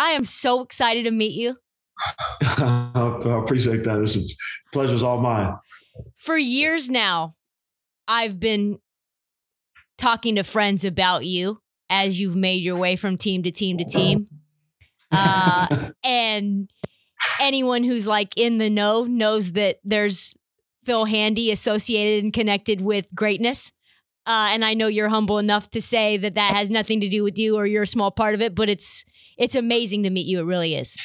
I am so excited to meet you. I appreciate that. It's a pleasure's all mine. For years now, I've been talking to friends about you as you've made your way from team to team to team. And anyone who's like in the know knows that there's Phil Handy associated and connected with greatness. And I know you're humble enough to say that that has nothing to do with you or you're a small part of it, but it's amazing to meet you. It really is.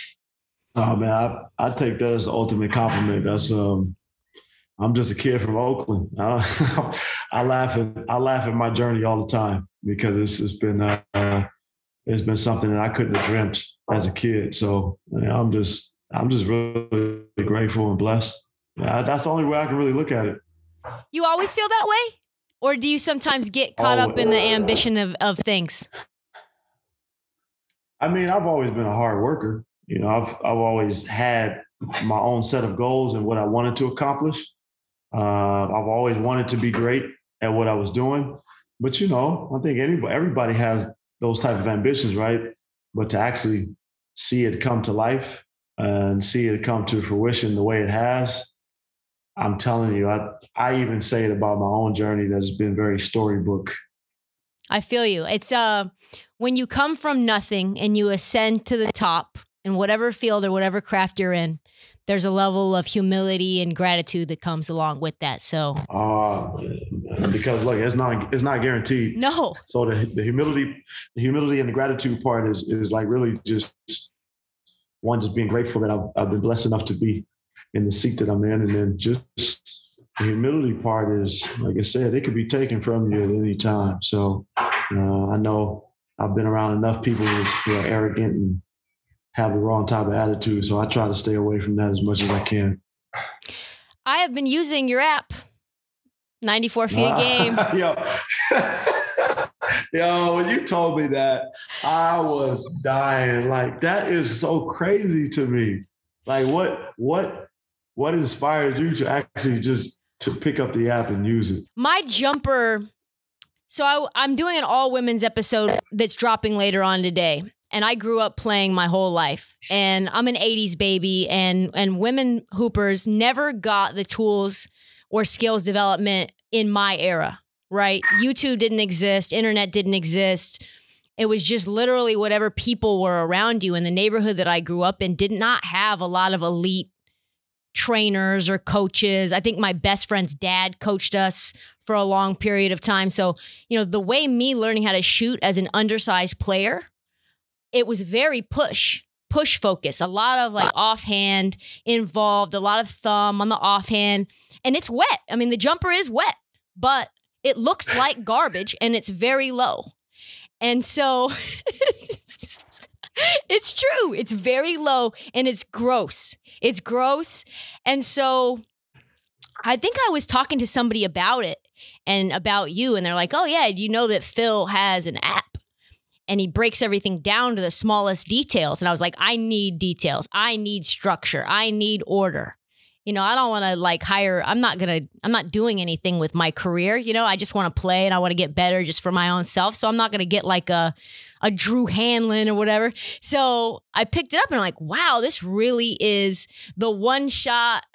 Oh man, I take that as the ultimate compliment. That's I'm just a kid from Oakland. I laugh at my journey all the time because it's been something that I couldn't have dreamt as a kid. So I'm just really grateful and blessed. That's the only way I can really look at it. You always feel that way? Or do you sometimes get caught up in the ambition of things? I mean, I've always been a hard worker. I've always had my own set of goals and what I wanted to accomplish. I've always wanted to be great at what I was doing. But, I think everybody has those type of ambitions, right? But to actually see it come to life and see it come to fruition the way it has, I'm telling you, I even say it about my own journey that has been very storybook. I feel you. It's when you come from nothing and you ascend to the top in whatever field or whatever craft you're in, there's a level of humility and gratitude that comes along with that. So, because look, it's not guaranteed. No. So the humility and the gratitude part is like really just being grateful that I've been blessed enough to be in the seat that I'm in, and then just the humility part is, like I said, it could be taken from you at any time. So I know I've been around enough people who are arrogant and have the wrong type of attitude. So I try to stay away from that as much as I can. I have been using your app, 94 feet a game. Yo, when you told me that, I was dying. Like, that is so crazy to me. Like, what inspired you to actually just to pick up the app and use it? My jumper. So I'm doing an all women's episode that's dropping later on today. And I grew up playing my whole life, and I'm an 80s baby, and women hoopers never got the tools or skills development in my era, right? YouTube didn't exist. Internet didn't exist. It was just literally whatever people were around you. And the neighborhood that I grew up in did not have a lot of elite trainers or coaches. I think my best friend's dad coached us for a long period of time. So, the way me learning how to shoot as an undersized player, it was very push focus, a lot of like offhand involved, a lot of thumb on the offhand, and it's wet. I mean, the jumper is wet, but it looks like garbage and it's very low. And so it's true. It's very low and it's gross. It's gross. And so I think I was talking to somebody about it and about you, and they're like, oh yeah, do you know that Phil has an app? And he breaks everything down to the smallest details. And I was like, I need details. I need structure. I need order. I don't want to hire. I'm not doing anything with my career. I just want to play and I want to get better just for my own self. So I'm not going to get like a Drew Hanlon or whatever. So I picked it up and I'm like, wow, this really is the one shot.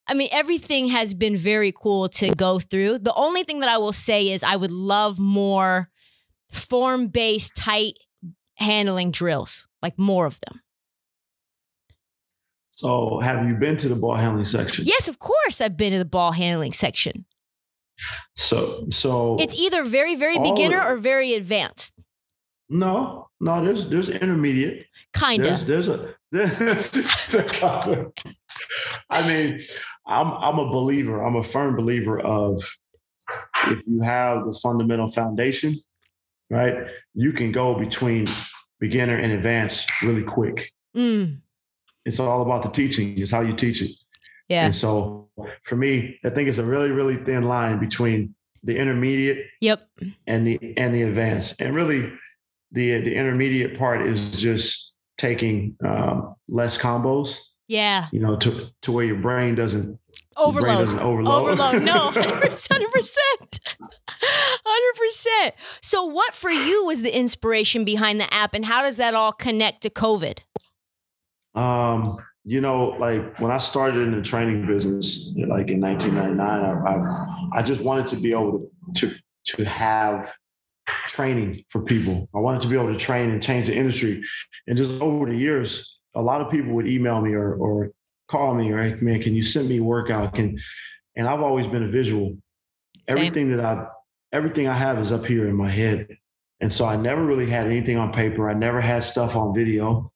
I mean, everything has been very cool to go through. The only thing that I will say is I would love more form-based, tight handling drills, like more of them. So have you been to the ball handling section? Yes, of course I've been to the ball handling section. So it's either very, very beginner or very advanced. No, there's intermediate. Kind of. There's a kind of. I mean, I'm a believer. I'm a firm believer of if you have the fundamental foundation, right, you can go between beginner and advanced really quick. It's all about the teaching. It's how you teach it. Yeah. And so for me, I think it's a really, really thin line between the intermediate and the advanced. And really the intermediate part is just taking less combos. Yeah. To where your brain doesn't Your brain doesn't overload. No, 100%. 100%. So what for you was the inspiration behind the app, and how does that all connect to COVID? Like when I started in the training business, like in 1999, I just wanted to be able to have training for people. I wanted to be able to train and change the industry. And just over the years, a lot of people would email me or call me, or, hey, man, can you send me a workout? And I've always been a visual. Same. Everything I have is up here in my head. And so I never really had anything on paper. I never had stuff on video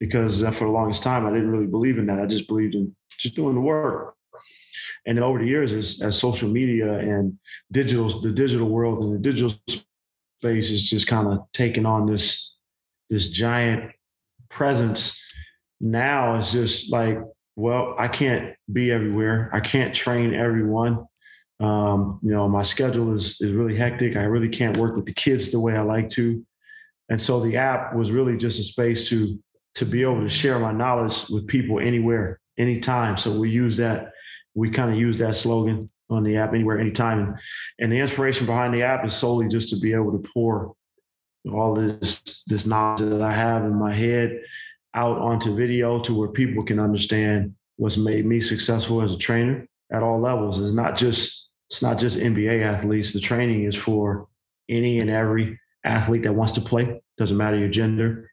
because for the longest time, I didn't really believe in that. I just believed in just doing the work. And then over the years, as social media and the digital world and the digital space is just kind of taking on this giant presence. Now it's just like, well, I can't be everywhere. I can't train everyone. My schedule is really hectic. I really can't work with the kids the way I like to. And so the app was really just a space to be able to share my knowledge with people anywhere, anytime. So we kind of use that slogan on the app, anywhere, anytime. And the inspiration behind the app is solely just to be able to pour all this knowledge that I have in my head out onto video to where people can understand what's made me successful as a trainer at all levels. It's not just NBA athletes. The training is for any and every athlete that wants to play. Doesn't matter your gender.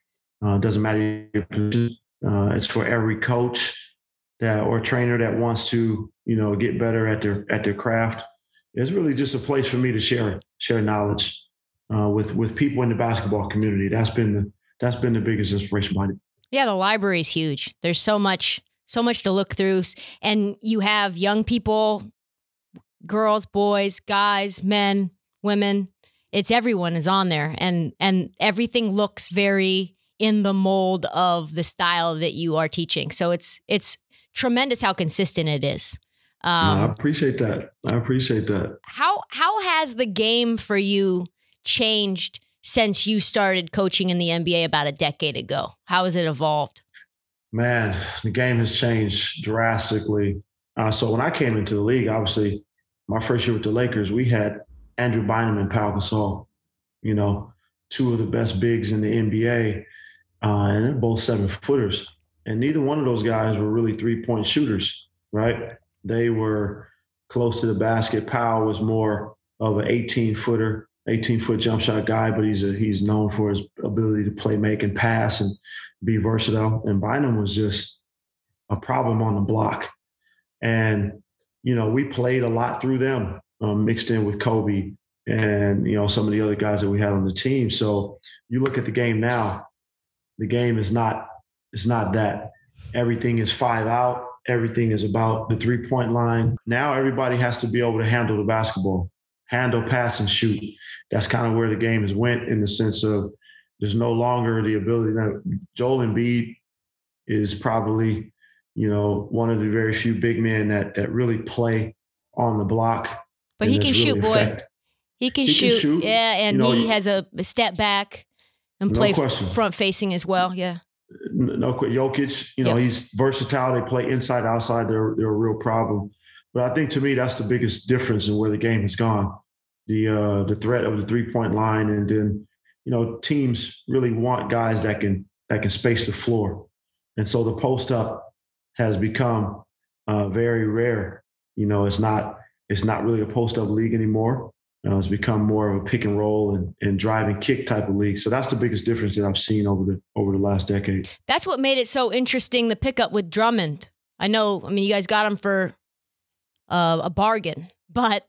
Doesn't matter your position. It's for every coach or trainer that wants to, get better at their craft. It's really just a place for me to share knowledge with people in the basketball community. That's been the biggest inspiration behind it. Yeah, the library is huge. There's so much to look through, and you have young people, girls, boys, guys, men, women. It's everyone is on there, and everything looks very in the mold of the style that you are teaching. So it's tremendous how consistent it is. I appreciate that. How has the game for you changed since you started coaching in the NBA about a decade ago? How has it evolved? Man, the game has changed drastically. So when I came into the league, obviously, my first year with the Lakers, we had Andrew Bynum and Pau Gasol, two of the best bigs in the NBA, and they're both 7-footers. And neither one of those guys were really three-point shooters, right? They were close to the basket. Pau was more of an 18-foot jump shot guy, but he's known for his ability to play, make, and pass and be versatile. And Bynum was just a problem on the block. And, we played a lot through them, mixed in with Kobe and, some of the other guys that we had on the team. So you look at the game now, the game is not that. Everything is 5 out. Everything is about the 3-point line. Now everybody has to be able to handle the basketball, handle, pass, and shoot. That's kind of where the game has went in the sense of there's no longer the ability. Now, Joel Embiid is probably, one of the very few big men that really play on the block. But he can shoot, boy. He can shoot. Yeah, and he has a step back and play front facing as well. Yeah. No, Jokic, he's versatile. They play inside, outside. They're a real problem. But I think to me, that's the biggest difference in where the game has gone. The threat of the 3-point line. And then, teams really want guys that can space the floor. And so the post up has become very rare. It's not really a post up league anymore. It's become more of a pick and roll and drive and kick type of league. So that's the biggest difference that I've seen over the last decade. That's what made it so interesting, the pickup with Drummond. You guys got him for a bargain, but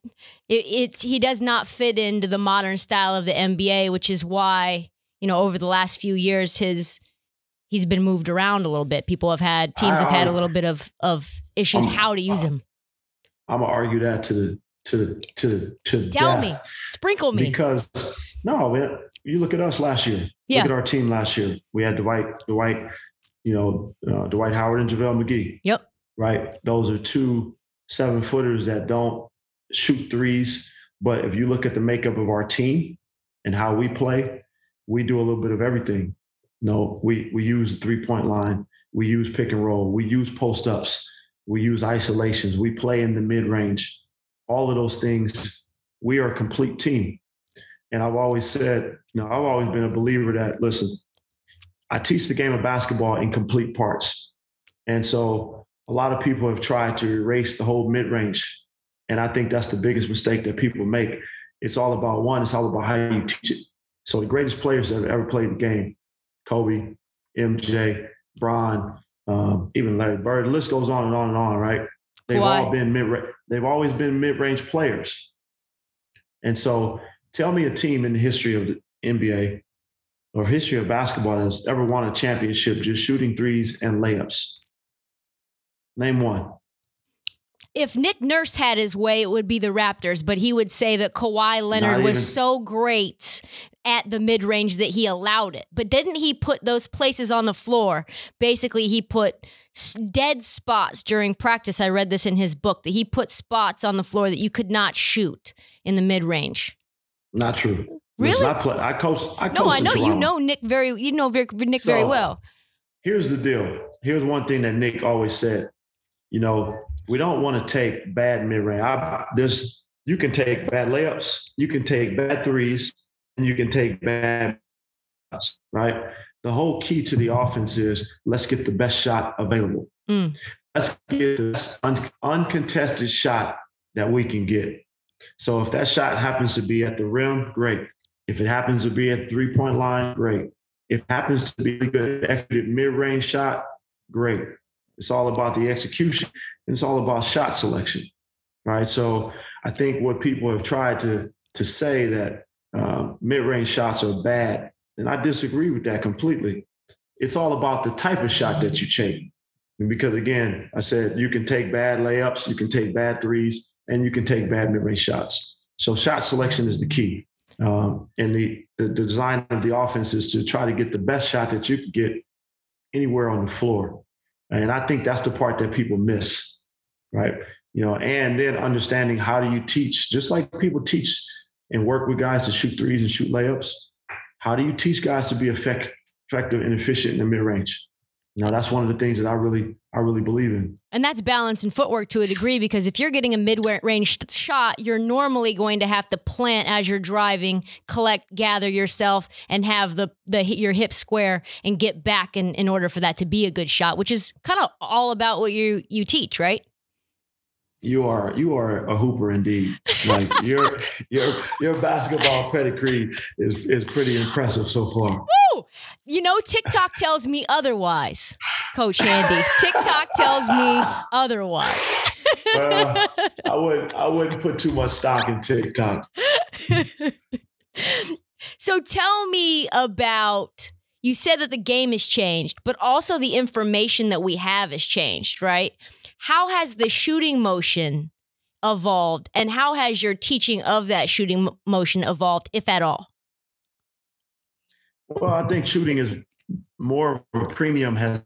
he does not fit into the modern style of the NBA, which is why, over the last few years, he's been moved around a little bit. Teams have had a little bit of issues how to use him. I'm going to argue that to Tell death. me, sprinkle me. Because no, man, you look at us last year. Yeah. Look at our team last year. We had Dwight Howard and JaVale McGee. Yep. Right. Those are 2 7-footers that don't shoot threes. But if you look at the makeup of our team and how we play, we do a little bit of everything. We use the 3-point line. We use pick and roll. We use post ups. We use isolations. We play in the mid-range. All of those things, we are a complete team. And I've always said, I've always been a believer that, listen, I teach the game of basketball in complete parts. And so a lot of people have tried to erase the whole mid-range. And I think that's the biggest mistake that people make. It's all about it's all about how you teach it. So the greatest players that have ever played the game, Kobe, MJ, Bron, even Larry Bird, the list goes on and on and on, right? They've always been mid-range players. And so tell me a team in the history of the NBA or history of basketball that's ever won a championship just shooting threes and layups. Name one. If Nick Nurse had his way, it would be the Raptors, but he would say that Kawhi Leonard was so great at the mid-range that he allowed it. But didn't he put those places on the floor? Basically, he put dead spots during practice. I read this in his book, that he put spots on the floor that you could not shoot in the mid-range. Not true. Really? Listen, I coach. No, I know you know Nick very very well. Here's the deal. Here's one thing that Nick always said. We don't want to take bad mid-range. You can take bad layups, you can take bad threes, and you can take bad shots, right? The whole key to the offense is let's get the best shot available. Let's get this uncontested shot that we can get. So if that shot happens to be at the rim, great. If it happens to be at the 3-point line, great. If it happens to be a good executed mid-range shot, great. It's all about the execution, and it's all about shot selection, right? So I think what people have tried to say that mid-range shots are bad, and I disagree with that completely. It's all about the type of shot that you take. Because again, I said you can take bad layups, you can take bad threes, and you can take bad mid-range shots. So shot selection is the key. And the design of the offense is to try to get the best shot that you can get anywhere on the floor. And I think that's the part that people miss, right? And then understanding how do you teach, just like people teach and work with guys to shoot threes and shoot layups. How do you teach guys to be effective and efficient in the mid-range? That's one of the things that I really believe in. And that's balance and footwork to a degree, because if you're getting a mid-range shot, you're normally going to have to plant as you're driving, collect, gather yourself, and have your hips square and get back in order for that to be a good shot, which is kind of all about what you teach, right? You are a hooper indeed. Like your basketball pedigree is pretty impressive so far. Woo! TikTok tells me otherwise, Coach Handy. TikTok tells me otherwise. I wouldn't put too much stock in TikTok. So tell me about, you said that the game has changed, but also the information that we have has changed, right? How has the shooting motion evolved, and how has your teaching of that shooting motion evolved, if at all? Well, I think shooting is more of a premium has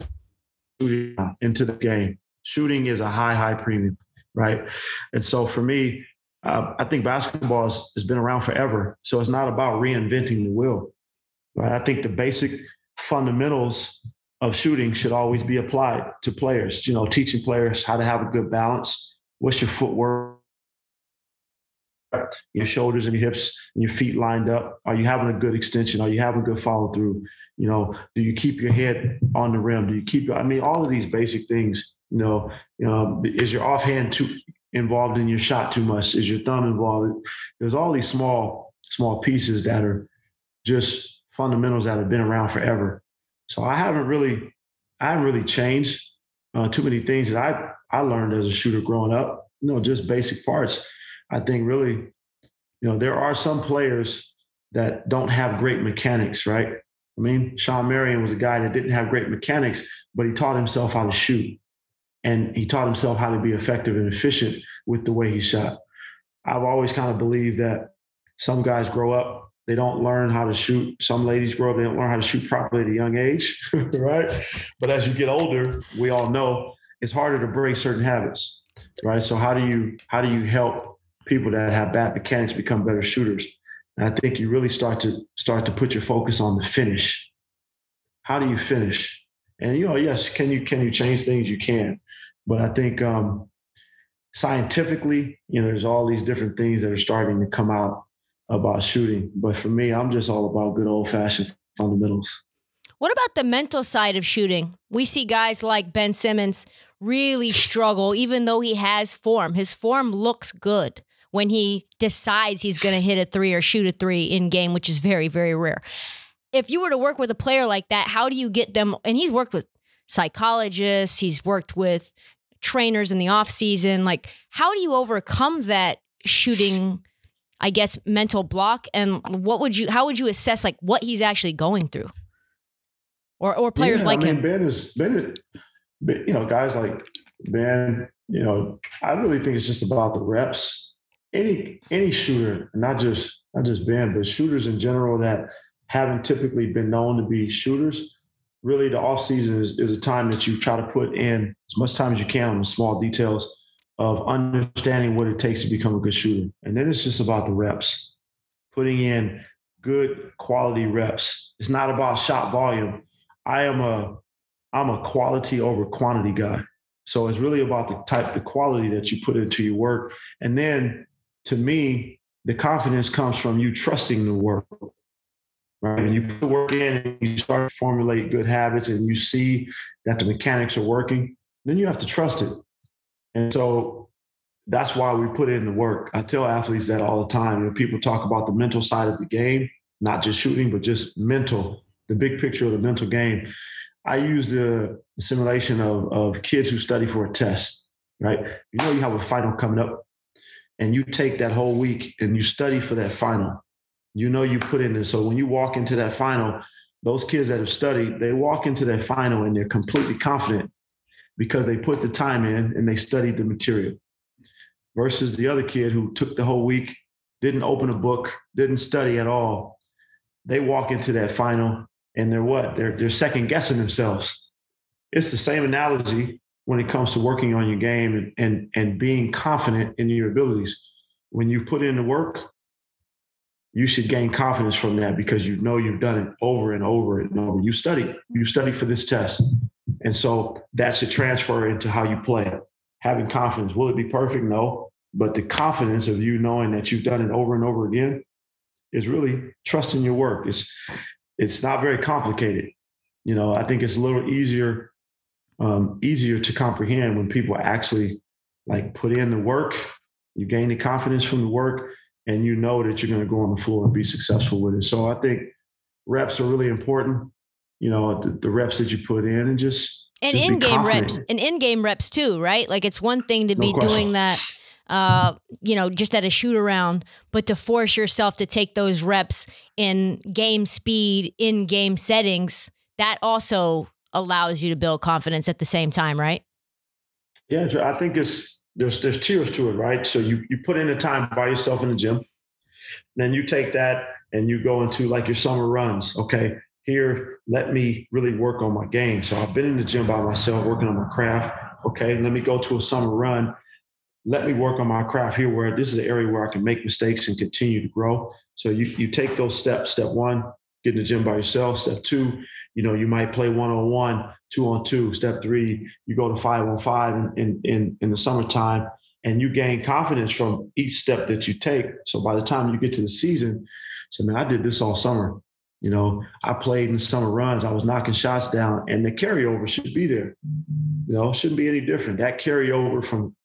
into the game. Shooting is a high premium, right? And so for me, I think basketball has been around forever. So it's not about reinventing the wheel, right? I think the basic fundamentals of shooting should always be applied to players, teaching players how to have a good balance. What's your footwork? Your shoulders and your hips and your feet lined up. Are you having a good extension? Are you having good follow through? Do you keep your head on the rim? Do you keep, all of these basic things, is your offhand too involved in your shot too much? Is your thumb involved? There's all these small pieces that are just fundamentals that have been around forever. So I haven't really changed too many things that I learned as a shooter growing up, just basic parts. I think really, there are some players that don't have great mechanics, right? Sean Marion was a guy that didn't have great mechanics, but he taught himself how to shoot. And he taught himself how to be effective and efficient with the way he shot. I've always kind of believed that some guys grow up, they don't learn how to shoot. Some ladies grow up, they don't learn how to shoot properly at a young age, right? But as you get older, we all know it's harder to break certain habits, right? So how do you help people that have bad mechanics become better shooters? And I think you really start to put your focus on the finish. How do you finish? And yes, can you change things? You can. But I think scientifically, there's all these different things that are starting to come out about shooting. But for me, I'm just all about good old-fashioned fundamentals. What about the mental side of shooting? We see guys like Ben Simmons really struggle, even though he has form. His form looks good when he decides he's going to hit a three or shoot a three in game, which is very, very rare. If you were to work with a player like that, how do you get them? And he's worked with psychologists, he's worked with trainers in the off season. Like, how do you overcome that shooting, I guess, mental block? And how would you assess like what he's actually going through? Or players like him? Ben is, guys like Ben, I really think it's just about the reps. Any shooter, not just Ben, but shooters in general that haven't typically been known to be shooters, really the offseason is a time that you try to put in as much time as you can on the small details of understanding what it takes to become a good shooter. And then it's just about the reps, putting in good quality reps. It's not about shot volume. I'm a quality over quantity guy. So it's really about the quality that you put into your work. And then to me, the confidence comes from you trusting the work. Right? When you put the work in and you start to formulate good habits and you see that the mechanics are working, then you have to trust it. And so that's why we put in the work. I tell athletes that all the time. People talk about the mental side of the game, not just shooting, but just mental, the big picture of the mental game. I use the simulation of kids who study for a test, right? You have a final coming up and you take that whole week and you study for that final. You put in it. So when you walk into that final, those kids that have studied, they walk into that final and they're completely confident because they put the time in and they studied the material. Versus the other kid who took the whole week, didn't open a book, didn't study at all. They walk into that final and they're what? They're second guessing themselves. It's the same analogy when it comes to working on your game and being confident in your abilities. When you put in the work, you should gain confidence from that because you've done it over and over and over. You study for this test. And so that should transfer into how you play. Having confidence. Will it be perfect? No. But the confidence of you knowing that you've done it over and over again is really trusting your work. It's not very complicated. I think it's a little easier to comprehend when people actually like put in the work. You gain the confidence from the work and you know that you're going to go on the floor and be successful with it. So I think reps are really important. The reps that you put in and just in-game reps and in-game reps too, right? Like it's one thing to be doing that, just at a shoot around, but to force yourself to take those reps in game speed, in game settings, that also allows you to build confidence at the same time, right? Yeah, I think there's tiers to it, right? So you put in the time by yourself in the gym, then you take that and you go into like your summer runs. Okay, here, let me really work on my game. So I've been in the gym by myself, working on my craft. Okay, let me go to a summer run. Let me work on my craft here where this is the area where I can make mistakes and continue to grow. So you take those steps. Step one, get in the gym by yourself. Step two, you might play 1-on-1, 2-on-2. Step three, you go to 5-on-5 in the summertime, and you gain confidence from each step that you take. So by the time you get to the season, I did this all summer. I played in summer runs. I was knocking shots down, and the carryover should be there. It shouldn't be any different. That carryover from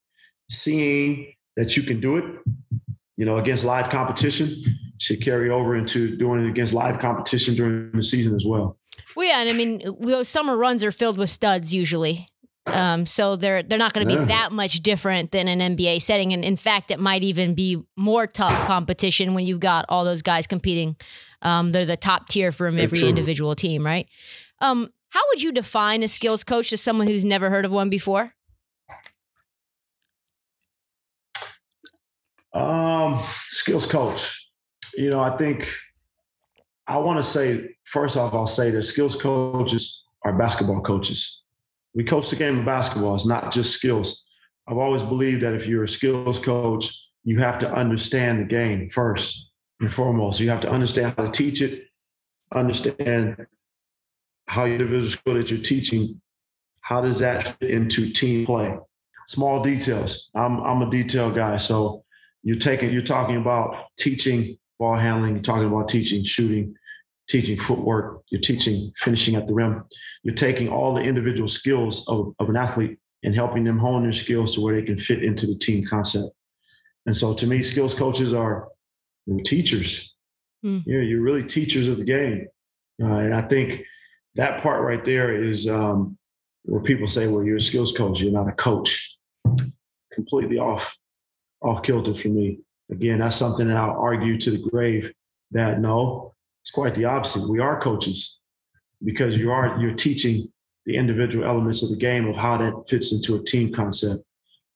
seeing that you can do it, against live competition should carry over into doing it against live competition during the season as well. Well, yeah, and I mean, those summer runs are filled with studs usually. So they're not going to be that much different than an NBA setting. And in fact, it might even be more tough competition when you've got all those guys competing. They're the top tier from every individual team, right? How would you define a skills coach to someone who's never heard of one before? Skills coach. I think I want to say, first off, I'll say that skills coaches are basketball coaches. We coach the game of basketball. It's not just skills. I've always believed that if you're a skills coach, you have to understand the game first and foremost. You have to understand how to teach it, understand how your individual skill that you're teaching, how does that fit into team play? Small details. I'm a detail guy. So you're talking about teaching ball handling, you're talking about teaching shooting, teaching footwork, you're teaching finishing at the rim. You're taking all the individual skills of an athlete and helping them hone their skills to where they can fit into the team concept. And so to me, skills coaches are teachers. You're really teachers of the game. And I think that part right there is where people say, well, you're a skills coach, you're not a coach. Completely off kilter for me. Again, that's something that I'll argue to the grave that no, it's quite the opposite. We are coaches because you're teaching the individual elements of the game of how that fits into a team concept.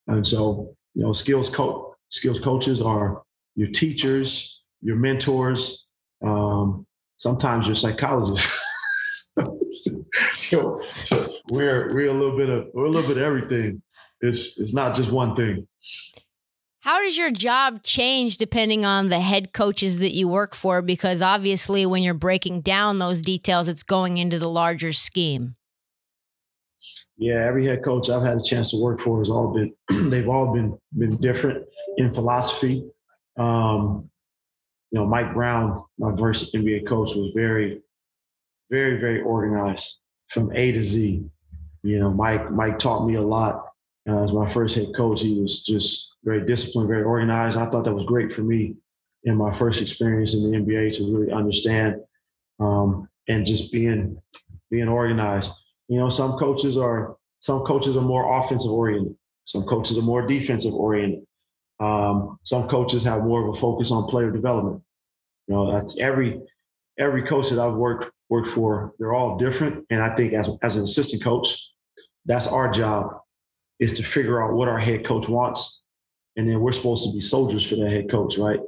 And so, skills coaches are your teachers, your mentors, sometimes your psychologists. We're a little bit of everything. It's not just one thing. How does your job change depending on the head coaches that you work for? Because obviously when you're breaking down those details, it's going into the larger scheme. Yeah, every head coach I've had a chance to work for they've all been different in philosophy. Mike Brown, my first NBA coach, was very, very, very organized from A to Z. Mike taught me a lot. As my first head coach, he was just very disciplined, very organized. I thought that was great for me in my first experience in the NBA to really understand and just being organized. Some coaches are more offensive oriented. Some coaches are more defensive oriented. Some coaches have more of a focus on player development. That's every coach that I've worked for. They're all different, and I think as an assistant coach, that's our job, is to figure out what our head coach wants. And then we're supposed to be soldiers for that head coach, right?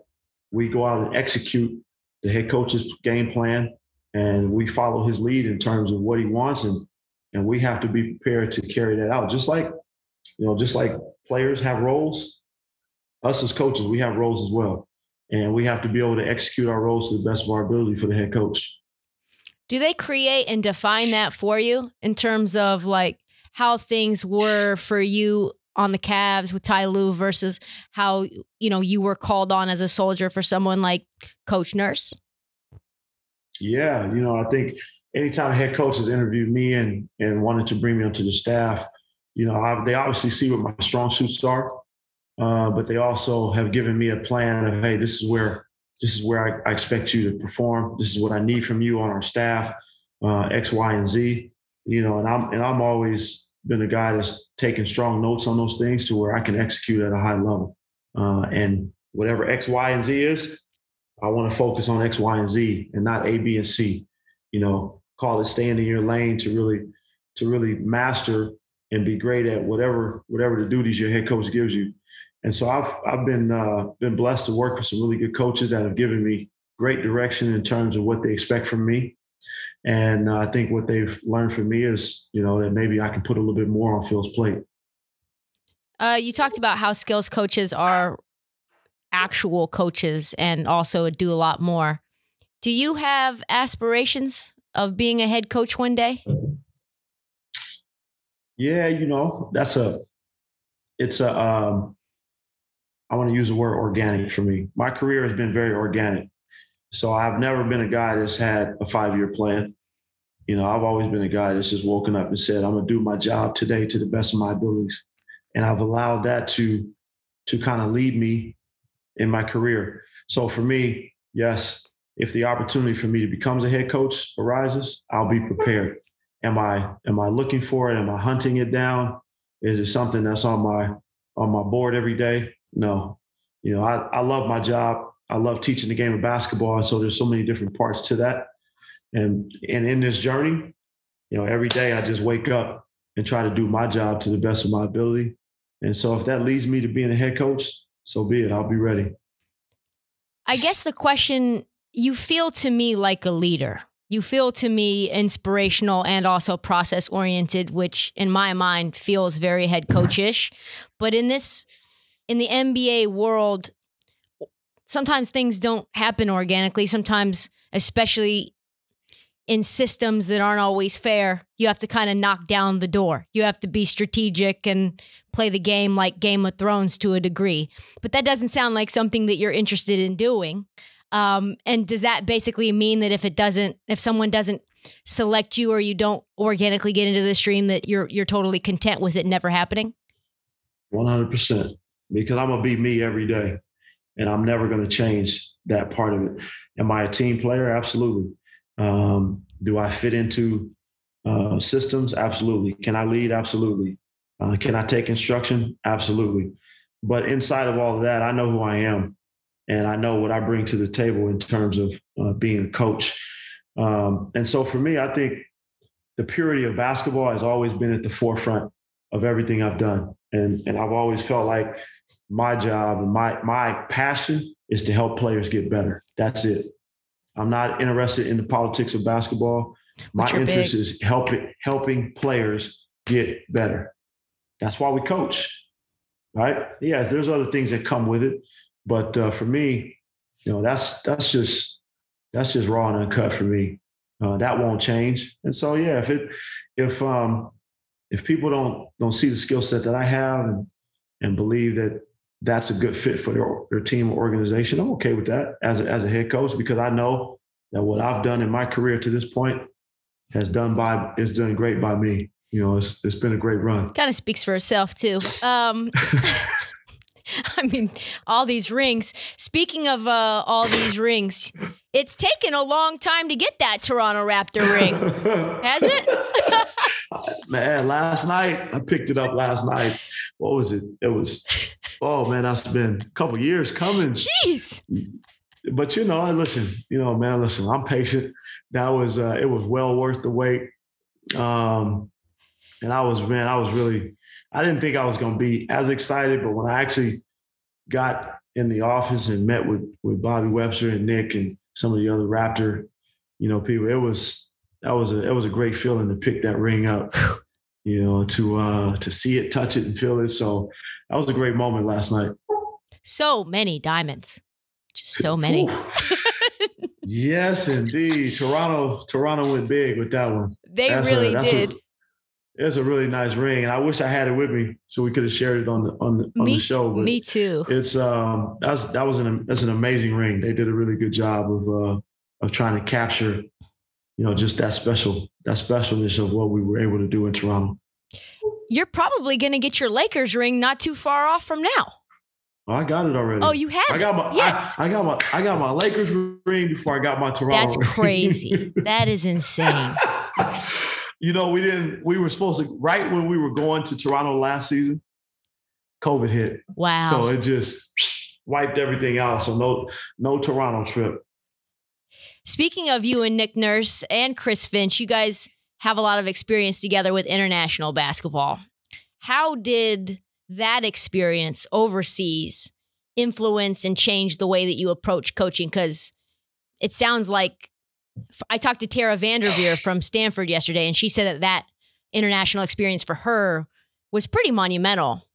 We go out and execute the head coach's game plan, and we follow his lead in terms of what he wants. And we have to be prepared to carry that out. Just like players have roles, us as coaches, we have roles as well. And we have to be able to execute our roles to the best of our ability for the head coach. Do they create and define that for you in terms of like how things were for you on the Cavs with Ty Lue versus how, you were called on as a soldier for someone like Coach Nurse? Yeah. I think anytime head coaches interviewed me and wanted to bring me onto the staff, they obviously see what my strong suits are, but they also have given me a plan of, hey, this is where I expect you to perform. This is what I need from you on our staff, X, Y, and Z. And I'm always been a guy that's taken strong notes on those things to where I can execute at a high level. And whatever X, Y, and Z is, I want to focus on X, Y, and Z and not A, B, and C. Call it staying in your lane to really master and be great at whatever the duties your head coach gives you. And so I've been blessed to work with some really good coaches that have given me great direction in terms of what they expect from me. And I think what they've learned from me is, that maybe I can put a little bit more on Phil's plate. You talked about how skills coaches are actual coaches and also do a lot more. Do you have aspirations of being a head coach one day? Yeah, I want to use the word organic for me. My career has been very organic. So I've never been a guy that's had a 5-year plan. I've always been a guy that's just woken up and said, I'm going to do my job today to the best of my abilities. And I've allowed that to kind of lead me in my career. So for me, yes, if the opportunity for me to become a head coach arises, I'll be prepared. Am I looking for it? Am I hunting it down? Is it something that's on my board every day? No. I love my job. I love teaching the game of basketball. And so there's so many different parts to that. And in this journey, every day I just wake up and try to do my job to the best of my ability. And so if that leads me to being a head coach, so be it. I'll be ready. I guess the question, you feel to me like a leader. You feel to me inspirational and also process oriented, which in my mind feels very head coach-ish. But in the NBA world, sometimes things don't happen organically. Sometimes, especially in systems that aren't always fair, you have to kind of knock down the door. You have to be strategic and play the game like Game of Thrones to a degree. But that doesn't sound like something that you're interested in doing. And does that basically mean that if someone doesn't select you or you don't organically get into the stream, that you're totally content with it never happening? 100%. Because I'm going to be me every day. And I'm never going to change that part of it. Am I a team player? Absolutely. Do I fit into systems? Absolutely. Can I lead? Absolutely. Can I take instruction? Absolutely. But inside of all of that, I know who I am, and I know what I bring to the table in terms of being a coach. And so for me, I think the purity of basketball has always been at the forefront of everything I've done. And I've always felt like my job and my passion is to help players get better. That's it. I'm not interested in the politics of basketball. My interest is helping players get better. That's why we coach, right? Yeah, there's other things that come with it, but for me, that's just raw and uncut for me. That won't change. And so, yeah, if people don't see the skill set that I have and believe that that's a good fit for their team or organization, I'm okay with that as a head coach, because I know that what I've done in my career to this point is doing great by me. It's been a great run. Kind of speaks for itself too. I mean, all these rings. Speaking of all these rings, it's taken a long time to get that Toronto Raptor ring, hasn't it? Man, last night, I picked it up last night. What was it? It was, that's been a couple years coming. Jeez. But, listen, I'm patient. That was, it was well worth the wait. And I didn't think I was going to be as excited, but when I actually got in the office and met with Bobby Webster and Nick and some of the other Raptor, people, it was a great feeling to pick that ring up, to see it, touch it, and feel it. So that was a great moment last night. So many diamonds, just so many. Yes, indeed. Toronto went big with that one. They really did. It's a really nice ring, and I wish I had it with me so we could have shared it on the show. But me too. It's that's an amazing ring. They did a really good job of trying to capture, just that specialness of what we were able to do in Toronto. You're probably going to get your Lakers ring not too far off from now. Oh, I got it already. Oh, you have I got my Lakers ring before I got my Toronto. That's crazy. That is insane. We were supposed to, right when we were going to Toronto last season, COVID hit. Wow. So it just wiped everything out. So no Toronto trip. Speaking of you and Nick Nurse and Chris Finch, you guys have a lot of experience together with international basketball. How did that experience overseas influence and change the way that you approach coaching? Because it sounds like, I talked to Tara Vanderveer from Stanford yesterday, and she said that international experience for her was pretty monumental.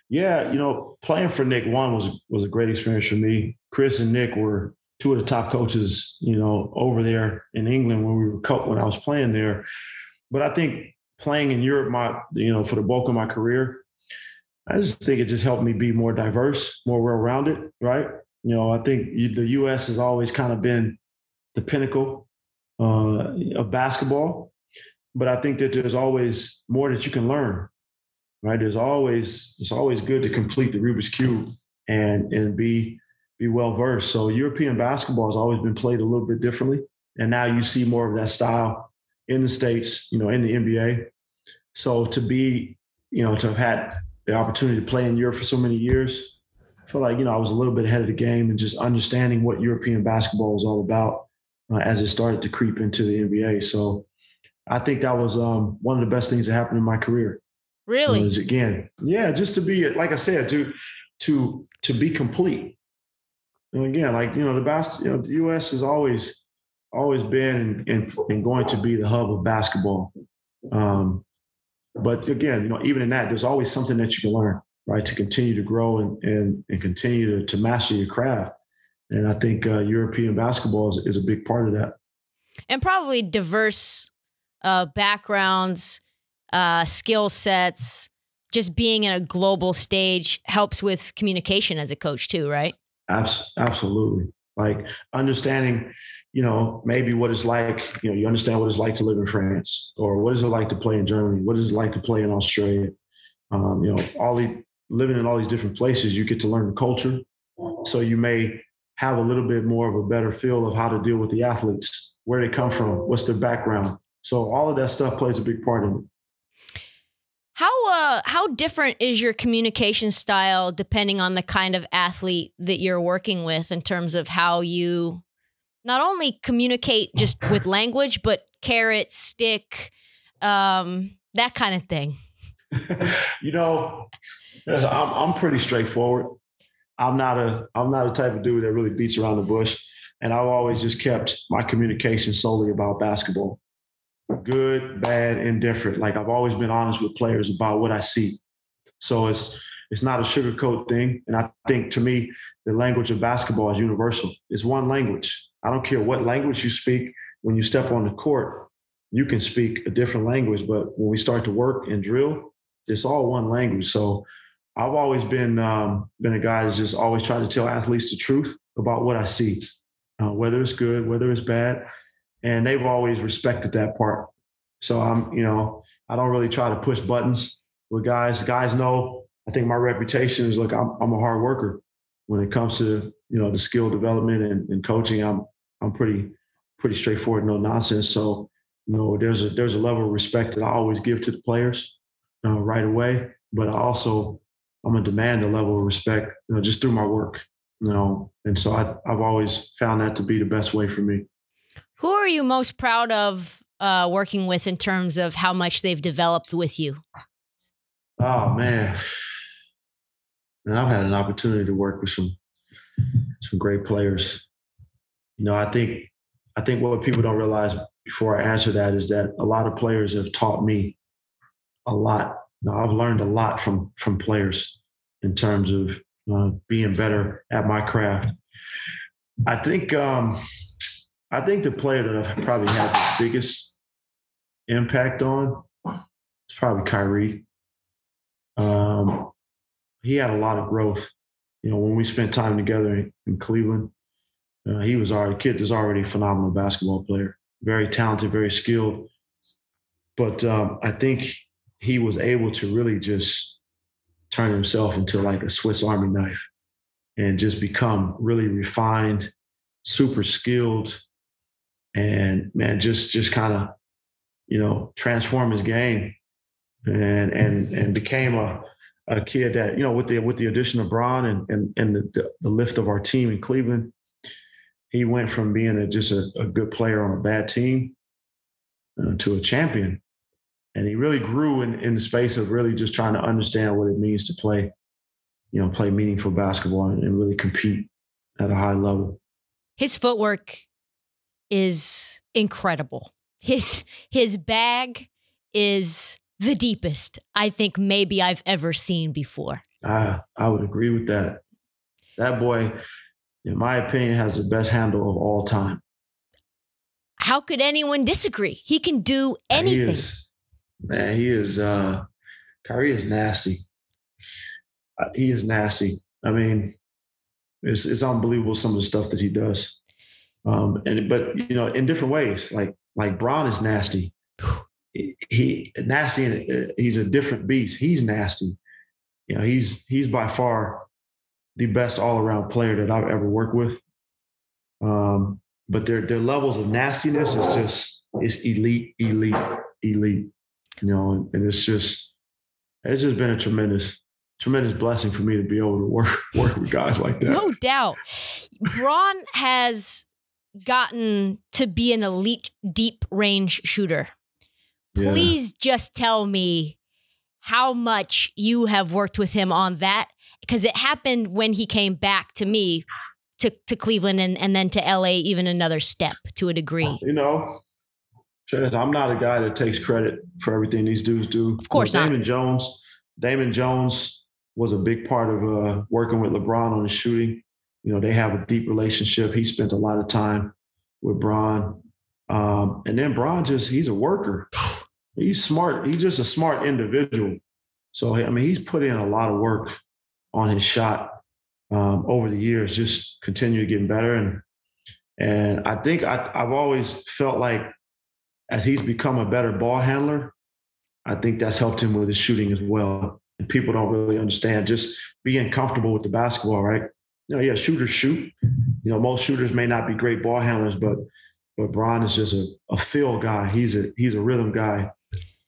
Yeah, playing for Nick was a great experience for me. Chris and Nick were two of the top coaches, over there in England when I was playing there. But I think playing in Europe, for the bulk of my career, I just think it just helped me be more diverse, more well-rounded, right? I think the U.S. has always kind of been the pinnacle of basketball, but I think that there's always more that you can learn, right? It's always good to complete the Rubik's Cube and be well-versed. So European basketball has always been played a little bit differently. And now you see more of that style in the States, in the NBA. So to have had the opportunity to play in Europe for so many years, I feel like, I was a little bit ahead of the game and just understanding what European basketball was all about as it started to creep into the NBA. So I think that was one of the best things that happened in my career. Really? Just to be, like I said, to be complete. And again, the U.S. has always been and going to be the hub of basketball. But again, even in that, there's always something that you can learn, right? To continue to grow and continue to master your craft. And I think European basketball is a big part of that. And probably diverse backgrounds, skill sets, just being in a global stage helps with communication as a coach too, right? Absolutely. Like understanding, maybe what it's like, you understand what it's like to live in France, or what is it like to play in Germany? What is it like to play in Australia? Living in all these different places, you get to learn the culture. So you may have a little bit more of a better feel of how to deal with the athletes, where they come from, what's their background. So all of that stuff plays a big part in it. How different is your communication style depending on the kind of athlete that you're working with in terms of how you not only communicate just with language, but carrot, stick, that kind of thing? I'm pretty straightforward. I'm not a type of dude that really beats around the bush. And I've always just kept my communication solely about basketball. Good, bad, indifferent. Like I've always been honest with players about what I see. So it's not a sugarcoat thing. And I think to me, the language of basketball is universal. It's one language. I don't care what language you speak. When you step on the court, you can speak a different language. But when we start to work and drill, it's all one language. So I've always been a guy that's just always tried to tell athletes the truth about what I see, whether it's good, whether it's bad. And they've always respected that part. So I don't really try to push buttons with guys. Guys know, I think my reputation is, look, I'm a hard worker. When it comes to, the skill development and coaching, I'm pretty straightforward, no nonsense. So, there's a level of respect that I always give to the players right away. But I'm going to demand a level of respect, just through my work, And so I've always found that to be the best way for me. Who are you most proud of working with in terms of how much they've developed with you? Oh, man. And I've had an opportunity to work with some great players. I think what people don't realize before I answer that is that a lot of players have taught me a lot. I've learned a lot from players in terms of being better at my craft. I think the player that I've probably had the biggest impact on is probably Kyrie. He had a lot of growth. When we spent time together in Cleveland, he was kid was already a phenomenal basketball player, very talented, very skilled. But I think he was able to really just turn himself into like a Swiss Army knife and just become really refined, super skilled, and man, just kind of, transform his game and became a kid that, with the addition of Bron and the lift of our team in Cleveland, he went from being just a good player on a bad team to a champion. And he really grew in the space of really just trying to understand what it means to play meaningful basketball and really compete at a high level. His footwork is incredible. His bag is the deepest I think maybe I've ever seen before. I would agree with that. That boy, in my opinion, has the best handle of all time. How could anyone disagree? He can do anything. He is. Kyrie is nasty. He is nasty. I mean, it's unbelievable some of the stuff that he does. But in different ways. Like Bron is nasty. He's a different beast. He's nasty. He's by far the best all-around player that I've ever worked with. But their levels of nastiness it's elite. And it's just been a tremendous blessing for me to be able to work with guys like that. No doubt. Bron has gotten to be an elite deep range shooter. Please just tell me how much you have worked with him on that, because it happened when he came back to me to Cleveland and then to LA, even another step to a degree. I'm not a guy that takes credit for everything these dudes do. Of course not. Damon Jones was a big part of working with LeBron on his shooting. They have a deep relationship. He spent a lot of time with Bron. And then Bron he's a worker. He's smart. He's just a smart individual. So, I mean, he's put in a lot of work on his shot over the years, just continue to get better. And I think I've always felt like as he's become a better ball handler, I think that's helped him with his shooting as well. And people don't really understand just being comfortable with the basketball, right? Yeah, shooters shoot. Most shooters may not be great ball handlers, but Bron is just a feel guy. He's a rhythm guy.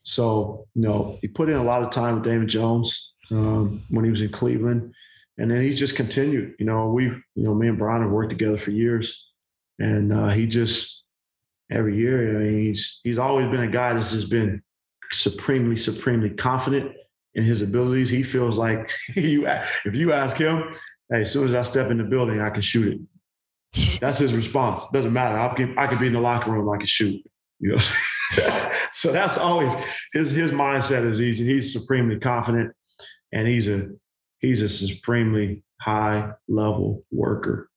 So, he put in a lot of time with David Jones when he was in Cleveland. And then he's just continued. Me and Bron have worked together for years. And he just, every year, he's always been a guy that's just been supremely, supremely confident in his abilities. He feels like if you ask him, hey, as soon as I step in the building, I can shoot it. That's his response. Doesn't matter. I could be in the locker room, I can shoot. So that's always his mindset is easy. He's supremely confident, and he's a supremely high level worker.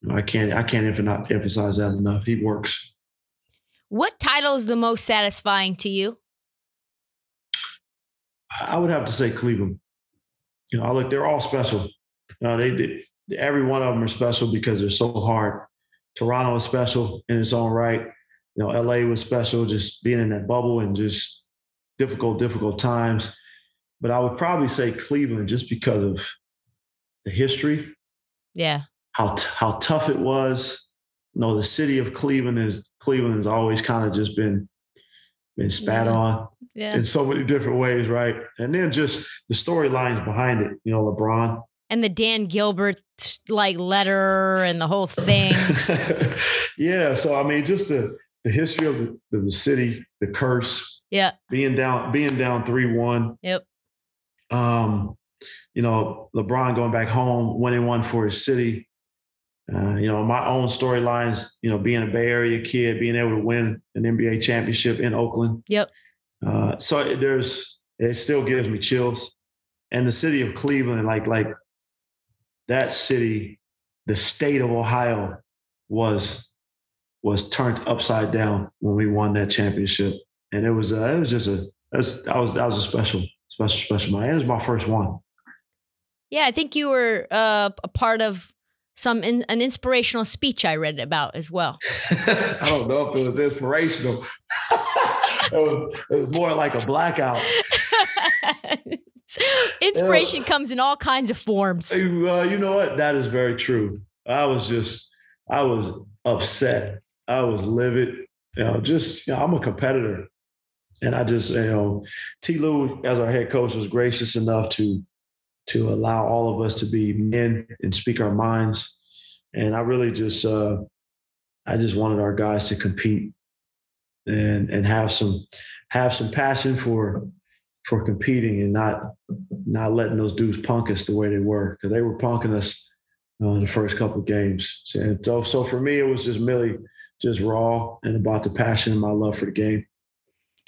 I can't emphasize that enough. He works. What title is the most satisfying to you? I would have to say Cleveland. Look, they're all special. Every one of them are special because they're so hard. Toronto is special in its own right. LA was special, just being in that bubble and just difficult times. But I would probably say Cleveland just because of the history. Yeah. How tough it was. The city of Cleveland has always kind of just been spat on in so many different ways, right? And then just the storylines behind it, LeBron. And the Dan Gilbert letter and the whole thing. Yeah. So, I mean, just the history of the city, the curse. Yeah. Being down 3-1. Yep. LeBron going back home, winning one for his city. My own storylines, being a Bay Area kid, being able to win an NBA championship in Oakland. Yep. So it still gives me chills. And the city of Cleveland, like that city, the state of Ohio was turned upside down when we won that championship. And that was a special moment. It was my first one. Yeah, I think you were a part of an inspirational speech I read about as well. I don't know if it was inspirational. It was more like a blackout. Inspiration comes in all kinds of forms. You know what? That is very true. I was upset. I was livid. I'm a competitor. And I just, T. Lue, as our head coach, was gracious enough to allow all of us to be men and speak our minds. And I really just wanted our guys to compete and have some passion for competing and not letting those dudes punk us the way they were, because they were punking us in the first couple of games. So for me, it was just merely just raw and about the passion and my love for the game.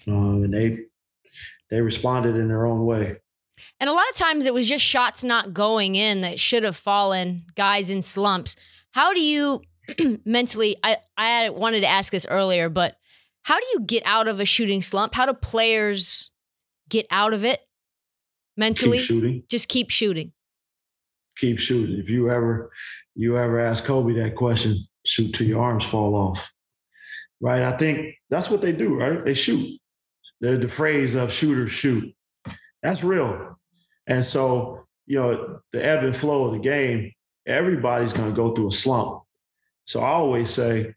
And they responded in their own way. And a lot of times it was just shots not going in that should have fallen, guys in slumps. How do you mentally, I wanted to ask this earlier, but how do you get out of a shooting slump? How do players get out of it mentally? Keep shooting. Just keep shooting. Keep shooting. If you ever ask Kobe that question, shoot till your arms fall off. Right? I think that's what they do, right? They shoot. They're the phrase of shooters shoot. That's real. And so, the ebb and flow of the game, everybody's going to go through a slump. So I always say,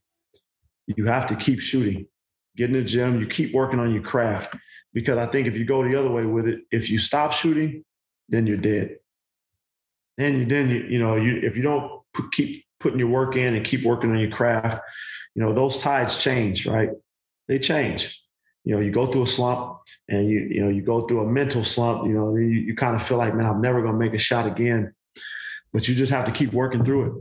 you have to keep shooting. Get in the gym, you keep working on your craft. Because I think if you go the other way with it, if you stop shooting, then you're dead. If you don't keep putting your work in and keep working on your craft, those tides change, right? They change. You go through a slump and you go through a mental slump, you kind of feel like, man, I'm never going to make a shot again, but you just have to keep working through it.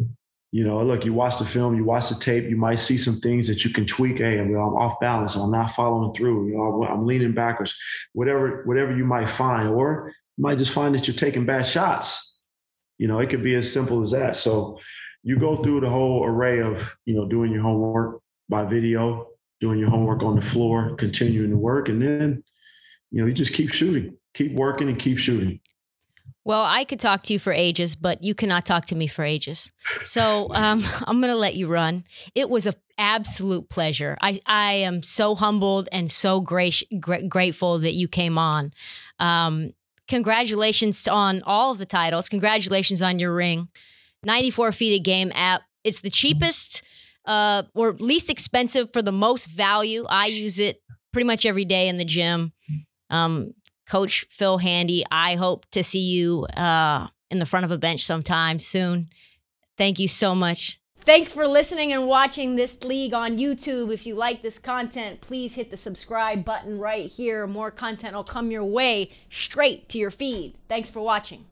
Look, you watch the film, you watch the tape, you might see some things that you can tweak. Hey, I'm off balance. I'm not following through. I'm leaning backwards, whatever you might find, or you might just find that you're taking bad shots. It could be as simple as that. So you go through the whole array of, doing your homework by video, doing your homework on the floor, continuing to work, and then, you just keep shooting, keep working, and keep shooting. Well, I could talk to you for ages, but you cannot talk to me for ages. So I'm going to let you run. It was an absolute pleasure. I am so humbled and so grateful that you came on. Congratulations on all of the titles. Congratulations on your ring. 94 feet a game app. It's the cheapest or least expensive for the most value. I use it pretty much every day in the gym. Coach Phil Handy, I hope to see you in the front of a bench sometime soon. Thank you so much. Thanks for listening and watching this league on YouTube. If you like this content, please hit the subscribe button right here. More content will come your way straight to your feed. Thanks for watching.